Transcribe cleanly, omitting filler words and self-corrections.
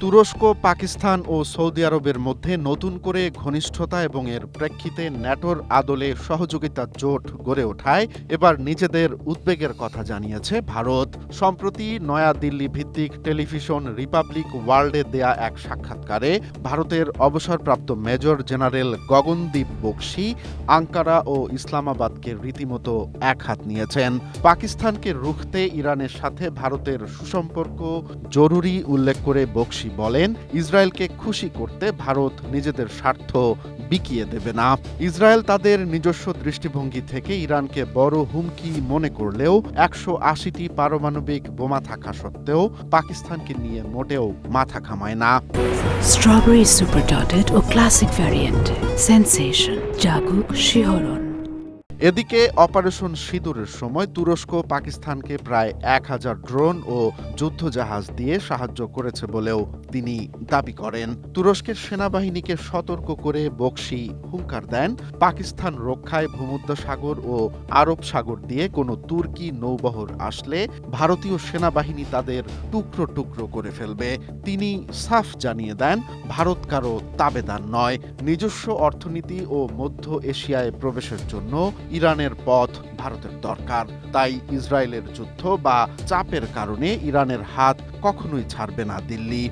তুরস্ক, পাকিস্তান ও সৌদি আরবের মধ্যে নতুন করে ঘনিষ্ঠতা এবং এর প্রেক্ষিতে ন্যাটোর আদলে সহযোগিতার জোট গড়ে ওঠায় এবার নিজেদের উদ্বেগের কথা জানিয়েছে ভারত। সম্প্রতি নয়াদিল্লি ভিত্তিক টেলিভিশন রিপাবলিক ওয়ার্ল্ডে দেয়া এক সাক্ষাৎকারে ভারতের অবসরপ্রাপ্ত major general Gagandeep Bakshi Ankara ও ইসলামাবাদকে রীতিমতো একহাত নিয়েছেন। পাকিস্তানকে রুখতে ইরানের সাথে ভারতের সুসম্পর্ক জরুরি উল্লেখ করে বক্সী বলেন, ইসরায়েলকে খুশি করতে ভারত নিজেদের স্বার্থ বিকিয়ে দেবে না। ইসরায়েল তাদের নিজস্ব দৃষ্টিভঙ্গি থেকে ইরানকে বড় হুমকি মনে করলেও ১৮০টি পারমাণবিক বোমা থাকা সত্ত্বেও পাকিস্তানকে নিয়ে মোটেও মাথা ঘামায় না। স্ট্রবেরি সুপার ডটেড ও ক্লাসিক ভ্যারিয়েন্টে সেনসেশন জাগুক শিহরণ। এদিকে অপারেশন সিঁদুরের সময় তুরস্ক পাকিস্তানকে প্রায় ১,০০০ ড্রোন ও যুদ্ধজাহাজ দিয়ে সাহায্য করেছে বলেও তিনি দাবি করেন। তুরস্কের সেনাবাহিনীকে সতর্ক করে বক্সী হুঙ্কার দেন, পাকিস্তান রক্ষায় ভূমধ্যসাগর ও আরব সাগর দিয়ে কোনো তুর্কি নৌবহর আসলে ভারতীয় সেনাবাহিনী তাদের টুকরো টুকরো করে ফেলবে। তিনি সাফ জানিয়ে দেন, ভারত কারো তাবেদার নয়। নিজস্ব অর্থনীতি ও মধ্য এশিয়ায় প্রবেশের জন্য ইরানের পথ ভারতের দরকার। তাই ইসরায়েলের যুদ্ধ বা চাপের কারণে ইরানের হাত কখনোই ছাড়বে না দিল্লি।